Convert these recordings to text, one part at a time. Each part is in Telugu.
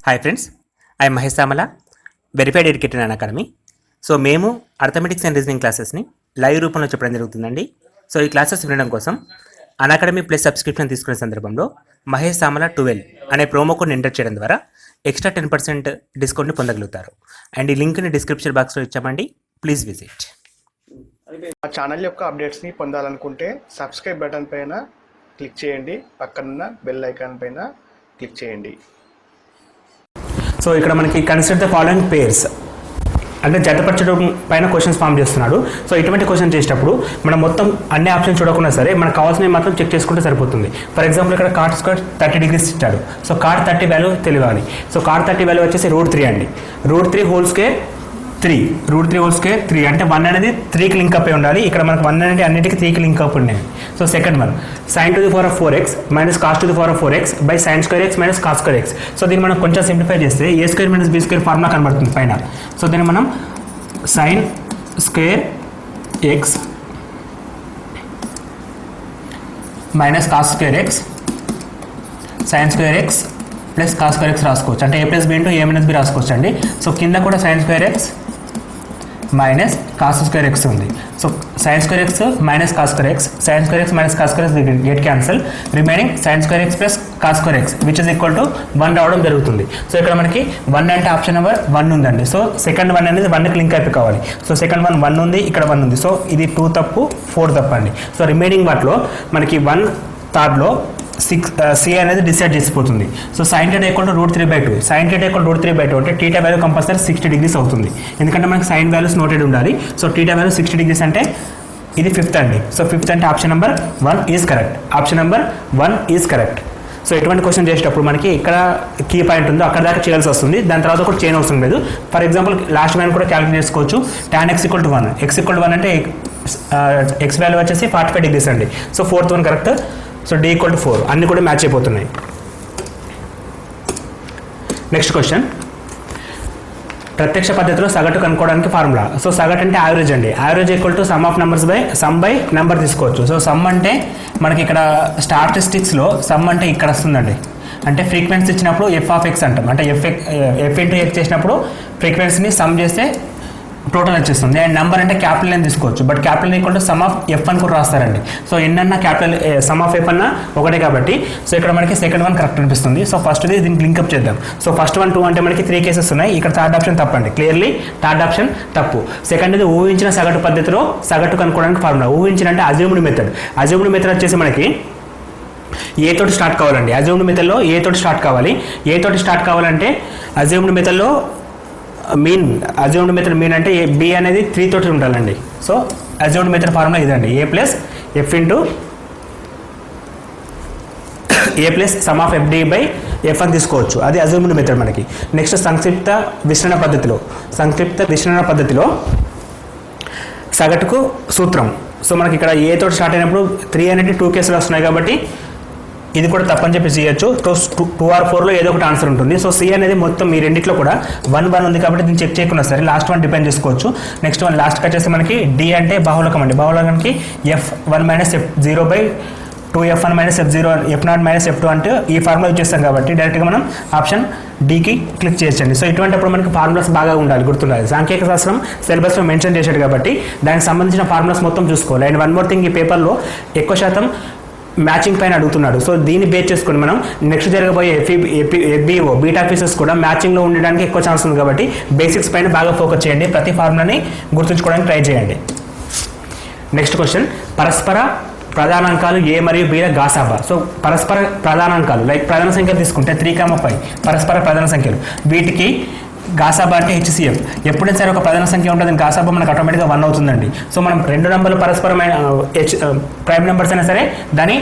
Hi friends, I Mahesh Samala, verified educator an academy. So మేము అర్థమెటిక్స్ అండ్ రీజనింగ్ క్లాసెస్ని లైవ్ రూపంలో చెప్పడం జరుగుతుందండి. సో ఈ క్లాసెస్ వినడం కోసం అన్ అకాడమీ ప్లస్ సబ్స్క్రిప్షన్ తీసుకునే సందర్భంలో మహేష్ సామల 12 అనే ప్రోమో కోడ్ని ఎంటర్ చేయడం ద్వారా ఎక్స్ట్రా 10% డిస్కౌంట్ని పొందగలుగుతారు. అండ్ ఈ లింక్ని డిస్క్రిప్షన్ బాక్స్లో ఇచ్చామండి, ప్లీజ్ విజిట్. మా ఛానల్ యొక్క అప్డేట్స్ని పొందాలనుకుంటే సబ్స్క్రైబ్ బటన్ పైన క్లిక్ చేయండి, పక్కనున్న బెల్ ఐకాన్ పైన క్లిక్ చేయండి. సో ఇక్కడ మనకి కన్సిడర్ ద ఫాలోయింగ్ పేర్స్ అంటే జతపరచడం పైన క్వశ్చన్స్ ఫామ్ చేస్తున్నాడు. సో ఇటువంటి క్వశ్చన్ చేసేటప్పుడు మనం మొత్తం అన్ని ఆప్షన్స్ చూడకుండా సరే మనకు కావాల్సినవి మాత్రం చెక్ చేసుకుంటే సరిపోతుంది. ఫర్ ఎగ్జాంపుల్ ఇక్కడ కాట్ స్క్వేర్ 30 degrees ఇచ్చాడు. సో కాట్ 30 వాల్యూ తెలియాలి. సో కాట్ 30 వాల్యూ వచ్చేసి √3 అండి. √3 హోల్ స్క్వేర్ 3, √3 హోల్ స్క్వేర్ 3 అంటే 1 అనేది 3కి లింక్ అప్ అయి ఉండాలి. ఇక్కడ మనకు 1 అనేది అన్నిటికీ 3కి లింక్ అప్ ఉన్నాయి. So second one sin to the power of 4x minus cos to the power of 4x by sin square x minus cos square x. So దీన్ని మనం కొంచెం సింప్లిఫై చేస్తే a square minus b square formula కనబడుతుంది పైన. సో దీన్ని మనం sin square x minus cos square x sin square x plus cos square x రాసుకోవచ్చు. అంటే a plus b into a minus b రాసుకోవచ్చు అండి. సో కింద కూడా sin square x minus cos square x ఉంది. So sine square x minus cos square x, sine square x minus cos square X get cancel, remaining sign square X plus cos square X which is equal to 1 రావడం జరుగుతుంది. సో ఇక్కడ మనకి 1 అంటే ఆప్షన్ నెంబర్ 1 ఉందండి. సో సెకండ్ 1 అనేది 1కి లింక్ అయిపోయి కావాలి. సో సెకండ్ 1 ఉంది, ఇక్కడ 1 ఉంది. సో ఇది 2 తప్పు, 4 తప్పు అండి. సో రిమైనింగ్ వాటిలో మనకి 1 థర్డ్లో 6 సి అనేది డిసైడ్ చేసిపోతుంది. So sine theta equal to √3/2, sine theta equal √3/2 అంటే థీటా వాల్యూ కంపల్సరీ 60 degrees అవుతుంది. ఎందుకంటే మనకి సైన్ వాల్యూస్ నోటెడ్ ఉండాలి. సో థీటా వాల్యూ 60 degrees అంటే ఇది 5th అండి. సో 5th అంటే option number 1 is correct. Option number 1 is correct. So ఎటువంటి క్వశ్చన్ చేసేటప్పుడు మనకి ఇక్కడ కీ పాయింట్ ఉందో అక్కడ దాకా చేయాల్సి వస్తుంది. దాని తర్వాత కూడా చేయని అవసరం లేదు. ఫర్ ఎగ్జాంపుల్ లాస్ట్ మ్యాన్ కూడా క్యాలిక్యులేట్ చేసుకోవచ్చు. tan x = 1, x = 1 అంటే ఎక్స్ వాల్యూ వచ్చేసి 45 degrees అండి. So 4th one correct. So d = 4 అన్నీ కూడా మ్యాచ్ అయిపోతున్నాయి. నెక్స్ట్ క్వశ్చన్, ప్రత్యక్ష పద్ధతిలో సగటు కనుక్కోవడానికి ఫార్ములా. సో సగటు అంటే యావరేజ్ అండి. Average equal to sum of numbers by sum by number తీసుకోవచ్చు. సో సమ్ అంటే మనకి ఇక్కడ స్టాటిస్టిక్స్లో సమ్ అంటే ఇక్కడ వస్తుందండి. అంటే ఫ్రీక్వెన్సీ ఇచ్చినప్పుడు f(x) అంటాం. అంటే f ఇంటూ x చేసినప్పుడు ఫ్రీక్వెన్సీని సమ్ చేస్తే టోటల్ వచ్చేస్తుంది. అండ్ నెంబర్ అంటే క్యాపిటల్ అని తీసుకోవచ్చు. But capital equal to sum of f అని కూడా రాస్తారండి. సో ఎన్నన్నా క్యాపిటల్ సమ్ ఆఫ్ ఎఫ్ అన్నా ఒకటే కాబట్టి సో ఇక్కడ మనకి సెకండ్ 1 కరెక్ట్ అనిపిస్తుంది. సో ఫస్ట్ది దీనికి లింక్అప్ చేద్దాం. సో ఫస్ట్ 1 2 అంటే మనకి 3 కేసెస్ ఉన్నాయి. ఇక్కడ థర్డ్ ఆప్షన్ తప్పండి. క్లియర్లీ థర్డ్ ఆప్షన్ తప్పు. సెకండ్ది ఊహించిన సగటు పద్ధతిలో సగటు కనుక్కోవడానికి ఫార్ములా. ఊహించిన అంటే అజ్యూమ్డ్ మెథడ్. అజ్యూమ్డ్ మెథడ్ వచ్చేసి మనకి ఏ తోటి స్టార్ట్ కావాలండి. అజ్యూమ్డ్ మెథడ్లో ఏ తోటి స్టార్ట్ కావాలి. ఏ తోటి స్టార్ట్ కావాలంటే అజ్యూమ్డ్ మెథడ్లో మీన్, అజ్యూమ్డ్ మెథడ్ మీన్ అంటే బి అనేది 3 తోటి ఉండాలండి. సో అజ్యూమ్డ్ మెథడ్ ఫార్ములా ఇదండి. A plus f into a plus sum of f d by f అని తీసుకోవచ్చు. అది అజ్యూమ్డ్ మెథడ్ మనకి. నెక్స్ట్ సంక్షిప్త విశ్లేషణ పద్ధతిలో సగటుకు సూత్రం. సో మనకి ఇక్కడ ఏ తోటి స్టార్ట్ అయినప్పుడు 3 అనేది 2 కేసులు వస్తున్నాయి కాబట్టి ఇది కూడా తప్పని చెప్పి చేయొచ్చు. సో 2 or 4లో ఏదో ఒకటి ఆన్సర్ ఉంటుంది. సో సి అనేది మొత్తం మీ రెండిట్లో కూడా 1 ఉంది కాబట్టి దీన్ని చెక్ చేయకుండా సరే లాస్ట్ 1 డిపెండ్ చేసుకోవచ్చు. నెక్స్ట్ 1 లాస్ట్కి వచ్చేసి మనకి డి అంటే బాహుళకం అండి. బాహుళకానికి f1 - f0 by 2f1 - f0 f0 - f2 అంటే ఈ ఫార్ములా ఇచ్చేస్తాం కాబట్టి డైరెక్ట్గా మనం ఆప్షన్ డికి క్లిక్ చేయొచ్చండి. సో ఇటువంటిప్పుడు మనకి ఫార్ములాస్ బాగా ఉండాలి, గుర్తుండాలి. సాంఖ్యక శాస్త్రం సిలబస్లో మెన్షన్ చేశాడు కాబట్టి దానికి సంబంధించిన ఫార్ములాస్ మొత్తం చూసుకోవాలి. అండ్ 1 more థింగ్, ఈ పేపర్లో ఎక్కువ శాతం మ్యాచింగ్ పైన అడుగుతున్నాడు. సో దీన్ని బేస్ చేసుకుని మనం నెక్స్ట్ జరగబోయే ఎఫ్బిఓ బీటా ఫీసెస్ కూడా మ్యాచింగ్లో ఉండడానికి ఎక్కువ ఛాన్స్ ఉంది కాబట్టి బేసిక్స్ పైన బాగా ఫోకస్ చేయండి. ప్రతి ఫార్ములాని గుర్తుంచుకోవడానికి ట్రై చేయండి. నెక్స్ట్ క్వశ్చన్, పరస్పర ప్రధానాంకాలు ఏ మరియు బి ల గాసాబా. సో పరస్పర ప్రధానాంకాలు లైక్ ప్రధాన సంఖ్యలు తీసుకుంటే 3, 5 పరస్పర ప్రధాన సంఖ్యలు. వీటికి గాసాబా అంటే హెచ్సిఎఫ్. ఎప్పుడైనా సరే ఒక ప్రధాన సంఖ్య ఉంటుంది, గాసాబా మనకు ఆటోమేటిక్గా 1 అవుతుందండి. సో మనం 2 నెంబర్లు పరస్పరమైన ప్రైమ్ నెంబర్స్ అయినా సరే దాని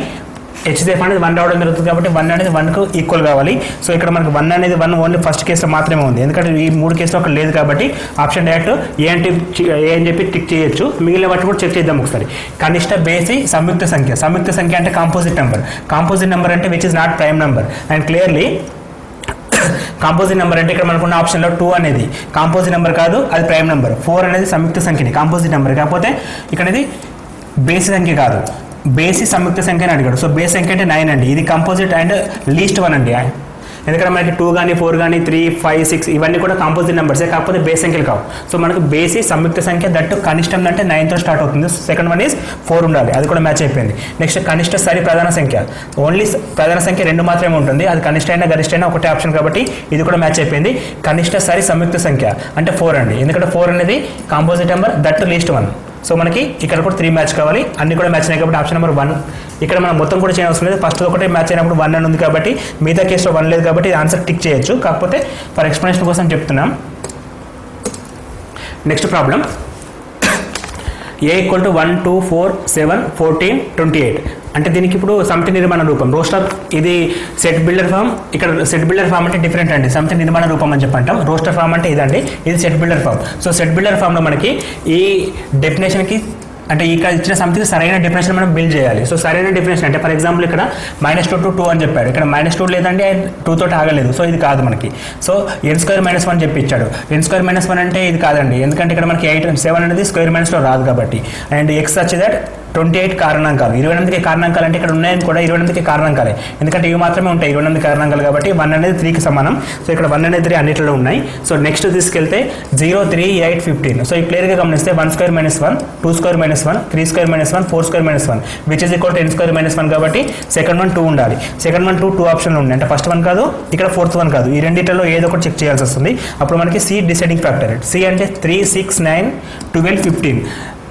హెచ్సిఎఫ్ అనేది 1 రావడం జరుగుతుంది కాబట్టి 1 అనేది 1కు ఈక్వల్ కావాలి. సో ఇక్కడ మనకు 1 అనేది 1 ఓన్లీ ఫస్ట్ కేసులో మాత్రమే ఉంది. ఎందుకంటే ఈ 3 కేసులో అక్కడ లేదు కాబట్టి ఆప్షన్ డైరెక్ట్ ఏ అని చెప్పి టిక్ చేయొచ్చు. మిగిలిన వాటిని కూడా చెక్ చేద్దాం ఒకసారి. కనిష్ట బేసి సంయుక్త సంఖ్య. సంయుక్త సంఖ్య అంటే కాంపోజిట్ నెంబర్. కాంపోజిట్ నెంబర్ అంటే which is not prime number. And clearly composite number అంటే ఇక్కడ మనకున్న ఆప్షన్లో 2 అనేది కాంపోజిట్ నెంబర్ కాదు, అది ప్రైమ్ నెంబర్. 4 అనేది సంయుక్త సంఖ్యని, కాంపోజిట్ నెంబర్. కాకపోతే ఇక్కడ ఇది బేసి సంఖ్య కాదు, బేసి సంయుక్త సంఖ్య అని అడిగాడు. సో బేస్ సంఖ్య అంటే 9 అండి. ఇది కంపోజిట్ అండ్ లీస్ట్ 1 అండి. ఎందుకంటే మనకి 2 కానీ 4 కానీ 3, 5, 6 ఇవన్నీ కూడా కాంపోజిట్ నెంబర్సే, కాకపోతే బేస్ సంఖ్యలు కావు. సో మనకు బేసి సంయుక్త సంఖ్య దట్టు కనిష్టం అంటే 9తో స్టార్ట్ అవుతుంది. సెకండ్ వన్ ఈజ్ 4 ఉండాలి, అది కూడా మ్యాచ్ అయిపోయింది. నెక్స్ట్ కనిష్ట సరి ప్రధాన సంఖ్య, ఓన్లీ ప్రధాన సంఖ్య 2 మాత్రమే ఉంటుంది, అది కనిష్ట అయినా గరిష్ట అయినా ఒకటే ఆప్షన్ కాబట్టి ఇది కూడా మ్యాచ్ అయిపోయింది. కనిష్ట సరి సంయుక్త సంఖ్య అంటే 4 అండి, ఎందుకంటే 4 అనేది composite number that least 1. So మనకి ఇక్కడ కూడా 3 మ్యాచ్ కావాలి, అన్ని కూడా మ్యాచ్ అయినాయి కాబట్టి ఆప్షన్ నెంబర్ 1. ఇక్కడ మనం మొత్తం కూడా చేయడం అవసరం లేదు, ఫస్ట్ ఒకటే మ్యాచ్ అయినప్పుడు 1 అని ఉంది కాబట్టి మిగతా కేసులో 1 లేదు కాబట్టి ఆన్సర్ టిక్ చేయొచ్చు, కాకపోతే ఫర్ ఎక్స్ప్లెనేషన్ కోసం చెప్తున్నాం. నెక్స్ట్ ప్రాబ్లం a = 1, 2, 4, 7, 14, 28 అంటే దీనికి ఇప్పుడు సమితి నిర్మాణ రూపం రోస్టర్, ఇది సెట్ బిల్డర్ ఫామ్. ఇక్కడ సెట్ బిల్డర్ ఫామ్ అంటే డిఫరెంట్ అండి, సమితి నిర్మాణ రూపం అని చెప్పంటాం. రోస్టర్ ఫామ్ అంటే ఇదండి, ఇది set builder farm. So set builder ఫామ్లో మనకి ఈ డెఫినేషన్కి అంటే ఇక్కడ ఇచ్చిన సమితికి సరైన డెఫినేషన్ మనం బిల్డ్ చేయాలి. సో సరైన డెఫినేషన్ అంటే ఫర్ ఎగ్జాంపుల్ ఇక్కడ -2 to 2 అని చెప్పాడు, ఇక్కడ -2 లేదండి, 2 తోటి ఆగలేదు. సో ఇది కాదు మనకి. సో n² - 1 చెప్పి ఇచ్చాడు. n² - 1 అంటే ఇది కాదండి, ఎందుకంటే ఇక్కడ మనకి 8, 7 అనేది స్క్వేర్ మైనస్లో రాదు కాబట్టి. అండ్ x వచ్చేది 28 కారణాంకాలు, 28కి కారణాంకాలు అంటే ఇక్కడ ఉన్నాయని కూడా 28కి కారణాంకాలే, ఎందుకంటే ఇవి మాత్రమే ఉంటాయి 28 కారణాంకాలు కాబట్టి 1 అనేది 3కి సమానం. సో ఇక్కడ 1 అనేది 3 అన్నిటిలో ఉన్నాయి. సో నెక్స్ట్ తీసుకెళ్తే 0, 3, 8, 15. సో ఈ క్లియర్గా గమనిస్తే 1² - 1, 2² - 1, 3² - 1, 4² - 1 which is equal to n² - 1 కాబట్టి సెకండ్ వన్ 2 ఉండాలి. సెకండ్ వన్ 2 ఆప్షన్లు ఉన్నాయి, అంటే ఫస్ట్ వన్ కాదు, ఇక్కడ ఫోర్త్ వన్ కాదు, ఈ రెండింటిలో ఏదో ఒకటి చెక్ చేయాల్సి వస్తుంది. అప్పుడు మనకి C డిసైడింగ్ ఫ్యాక్టర్. C అంటే 3, 6, 9, 12, 15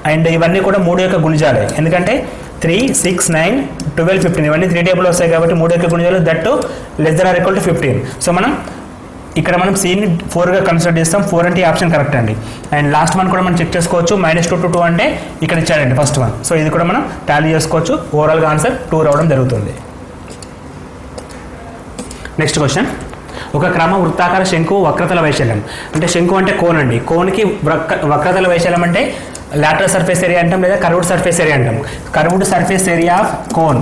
అండ్ ఇవన్నీ కూడా 3 యొక్క గుణిజాలే, ఎందుకంటే 3, 6, 9, 12, 15 ఇవన్నీ 3 టేబుల్ వస్తాయి కాబట్టి 3 యొక్క గుణిజాలు దట్టు << 15. సో మనం ఇక్కడ మనం Cని 4గా కన్సిడర్ చేస్తాం. 4 అంటే ఈ ఆప్షన్ కరెక్ట్ అండి. అండ్ లాస్ట్ వన్ కూడా మనం చెక్ చేసుకోవచ్చు, -2 to 2 అంటే ఇక్కడ ఇచ్చాడండి ఫస్ట్ వన్. సో ఇది కూడా మనం టాలీ చేసుకోవచ్చు, ఓవరాల్గా ఆన్సర్ 2 రావడం జరుగుతుంది. నెక్స్ట్ క్వశ్చన్, ఒక క్రమ వృత్తాకార శంకు వక్రతల వైశాల్యం అంటే శంకు అంటే కోన్ అండి, కోన్కి వక్రతల వైశాల్యం అంటే లాటరల్ సర్ఫేస్ ఏరియా అంటాం లేదా కర్వ్డ్ సర్ఫేస్ ఏరియా అంటాం. Curved surface area of cone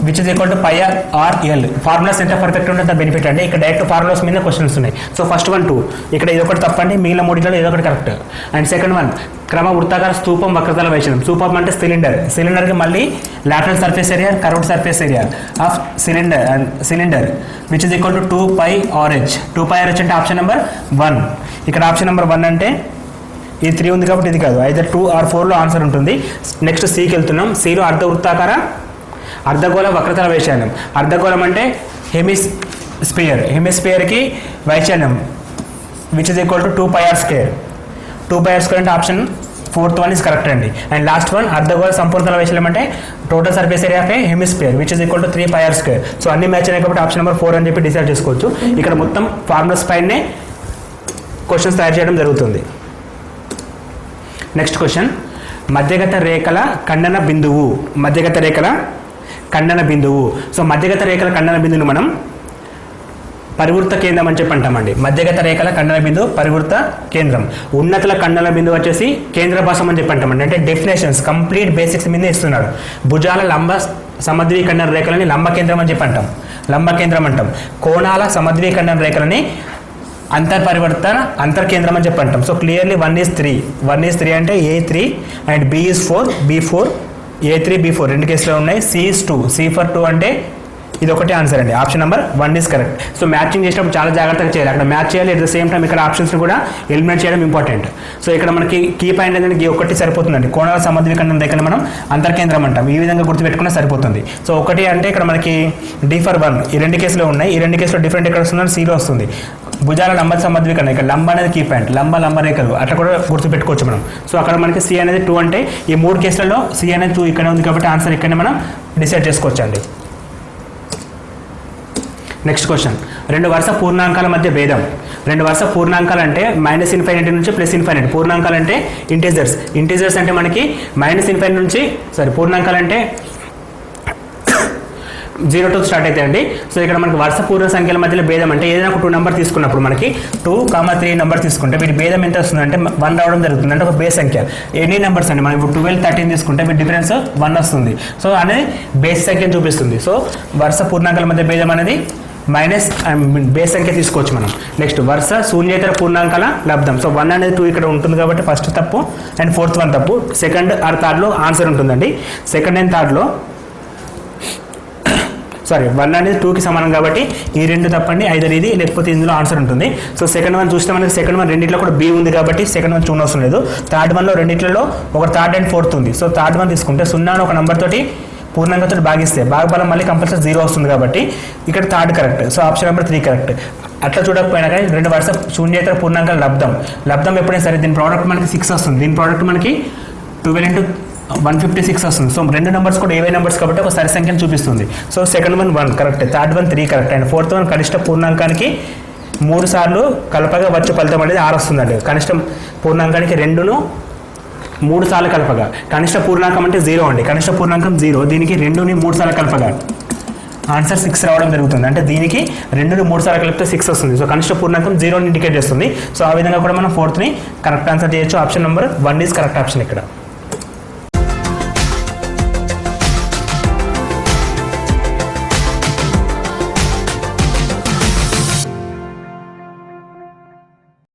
which is equal to πr/l. Formulas ఎంత పర్ఫెక్ట్ ఉంటే బెనిఫిట్ అండి. ఇక్కడ డైరెక్ట్ ఫార్ములాస్ మీద క్వశ్చన్స్ ఉన్నాయి. సో ఫస్ట్ వన్ 2, ఇక్కడ ఇది ఒకటి తప్పండి, మిగిలిన 3 ఏదో ఒకటి కరెక్ట్. అండ్ సెకండ్ వన్ క్రమ వృత్తాకార స్తూపం వక్రతల వైశాల్యం. స్తూపం అంటే సిలిండర్, సిలిండర్కి మళ్ళీ lateral surface area curved surface area of cylinder which is equal to 2πrh. 2πrh అంటే ఆప్షన్ నెంబర్ 1. ఇక్కడ ఆప్షన్ నెంబర్ 1 అంటే ఇది 3 ఉంది కాబట్టి ఇది కాదు, అయితే 2 or 4లో ఆన్సర్ ఉంటుంది. నెక్స్ట్ Cకి వెళ్తున్నాం. Cలో అర్ధవృత్తాకార అర్ధగోళ వక్రతల వైశాల్యం. అర్ధగోళం అంటే హెమిస్పియర్కి వైశాల్యం which is equal to 2πr². 2πr² అంటే option 4th one is correct అండి. అండ్ లాస్ట్ వన్ అర్ధగోళ సంపూర్ణతల వైశాల్యం అంటే total surface area of hemisphere which is equal to 3πr². So అన్ని మ్యాచ్ అయినాయి కాబట్టి ఆప్షన్ నెంబర్ 4 అని చెప్పి డిసైడ్ చేసుకోవచ్చు. ఇక్కడ మొత్తం ఫార్ములాస్ పైనే క్వశ్చన్స్ తయారు చేయడం జరుగుతుంది. నెక్స్ట్ క్వశ్చన్, మధ్యగత రేఖల ఖండన బిందువు. మధ్యగత రేఖల ఖండన బిందువు. సో మధ్యగత రేఖల ఖండన బిందువును మనం పరివృత్త కేంద్రం అని చెప్పి అంటామండి. మధ్యగత రేఖల ఖండన బిందువు పరివృత్త కేంద్రం. ఉన్నతల ఖండన బిందువు వచ్చేసి కేంద్ర భాసం అని చెప్పి అంటామండి. అంటే డెఫినేషన్స్ కంప్లీట్ బేసిక్స్ మీద ఇస్తున్నాడు. భుజాల లంబ సమద్విఖండన రేఖలని లంబ కేంద్రం అని చెప్పి అంటాం, లంబ కేంద్రం అంటాం. కోణాల సమద్విఖండన రేఖలని అంతర్పరివర్తన అంతర్కేంద్రం అని చెప్పి అంటాం. So clearly 1 is 3. 1 is 3 అంటే A3 and B is 4, B4, A3, B4 రెండు కేసులో ఉన్నాయి. C is 2, C for 2 అంటే ఇది ఒకటే ఆన్సర్ అండి. Option number 1 is correct. So matching చేసినప్పుడు చాలా జాగ్రత్తగా చేయాలి, అక్కడ మ్యాచ్ చేయాలి, అట్ ద సేమ్ టైం ఇక్కడ ఆప్షన్స్ని కూడా ఎలిమినేట్ చేయడం ఇంపార్టెంట్. సో ఇక్కడ మనకి కీ పాయింట్ ఏంటంటే ఒకటి సరిపోతుందండి. కోణాల సమద్విఖండన రేఖను మనం అంతర్కేంద్రం అంటాం, ఈ విధంగా గుర్తుపెట్టుకున్నా సరిపోతుంది. సో ఒకటి అంటే ఇక్కడ మనకి D for 1 ఈ రెండు కేసులో ఉన్నాయి. ఈ రెండు కేసులో డిఫరెంట్ ఎక్కడ వస్తుందని Cలో వస్తుంది. భుజాల లంబ సమద్విఖండన, ఇక్కడ లంబ అనేది కీ పాయింట్, లంబ రేఖలు అట్లా కూడా గుర్తుపెట్టుకోవచ్చు మనం. సో అక్కడ మనకి C అనేది 2 అంటే ఈ 3 కేసులలో C అనేది 2 ఇక్కడ ఉంది కాబట్టి ఆన్సర్ ఇక్కడనే మనం డిసైడ్ చేసుకోవచ్చు అండి. నెక్స్ట్ క్వశ్చన్, 2 వరుస పూర్ణాంకాల మధ్య భేదం. 2 వరుస పూర్ణాంకాలు అంటే -∞ నుంచి +∞. పూర్ణాంకాలు అంటే ఇంటీజర్స్ అంటే మనకి -∞ నుంచి పూర్ణాంకాలు అంటే 0 to స్టార్ట్ అవుతాయి అండి. సో ఇక్కడ మనకి వరుస పూర్ణ సంఖ్యల మధ్యలో భేదం అంటే ఏదైనా ఒక 2 నెంబర్ తీసుకున్నప్పుడు మనకి 2, 3 నెంబర్ తీసుకుంటే వీటి భేదం ఎంత వస్తుంది అంటే 1 రావడం జరుగుతుంది. అంటే ఒక బేస్ సంఖ్య ఎన్ని నెంబర్స్ అండి, మనం ఇప్పుడు 12, 13 తీసుకుంటే వీటి డిఫరెన్స్ 1 వస్తుంది. సో అనేది బేస్ సంఖ్యను చూపిస్తుంది. సో వరుస పూర్ణాంకాల మధ్య భేదం అనేది బేస్ సంఖ్య తీసుకోవచ్చు మనం. నెక్స్ట్ వరుస శూన్యేతర పూర్ణాంకాల లబ్ధం. సో 1 అనేది 2 ఇక్కడ ఉంటుంది కాబట్టి ఫస్ట్ తప్పు అండ్ 4th వన్ తప్పు. సెకండ్ ఆర్ థర్డ్లో ఆన్సర్ ఉంటుందండి. సెకండ్ అండ్ థర్డ్లో సారీ 1 అనేది 2కి సమానం కాబట్టి ఈ రెండు తప్పండి, ఐదర్ ఇది లేకపోతే ఇందులో ఆన్సర్ ఉంటుంది. సో సెకండ్ వన్ చూస్తే మనకి సెకండ్ వన్ రెండిట్లో కూడా బి ఉంది కాబట్టి సెకండ్ వన్ చూడవసరం లేదు. థర్డ్ వన్లో రెండిట్లలో ఒక థర్డ్ అండ్ ఫోర్త్ ఉంది. సో థర్డ్ వన్ తీసుకుంటే 0 అని ఒక నెంబర్ తోటి పూర్ణాంకంతో భాగిస్తే భాగఫలం మళ్ళీ కంపల్సరీ 0 వస్తుంది కాబట్టి ఇక్కడ third correct. So option number 3 correct. అట్లా చూడకపోయినా కానీ రెండు వరుస శూన్యేతర పూర్ణాంకాల లబ్ధం ఎప్పుడైనా సరే దీని ప్రోడక్ట్ మనకి 6 వస్తుంది. దీని ప్రోడక్ట్ మనకి 12 into 156 వస్తుంది. సో రెండు నెంబర్స్ కూడా ఏవే నెంబర్స్ కాబట్టి ఒక సరి సంఖ్యను చూపిస్తుంది. So second one 1 correct, third one 3 correct and fourth one కనిష్ట పూర్ణాంకానికి 3 సార్లు కలపగా వచ్చే ఫలితం అనేది 6 వస్తుందండి. కనిష్ట పూర్ణాంకానికి 2ను 3 సార్లు కలపగా, కనిష్ట పూర్ణాంకం అంటే 0 అండి, కనిష్ట పూర్ణాంకం 0, దీనికి 2ని 3 సార్లు కలపగా ఆన్సర్ 6 రావడం జరుగుతుంది. అంటే దీనికి 2ని 3 సార్లు కలిపితే 6 వస్తుంది. సో కనిష్ట పూర్ణాంకం 0ని ఇండికేట్ చేస్తుంది. సో ఆ విధంగా కూడా మనం 4th ని కరెక్ట్ ఆన్సర్ చేయొచ్చు. Option number 1 is correct option ఇక్కడ.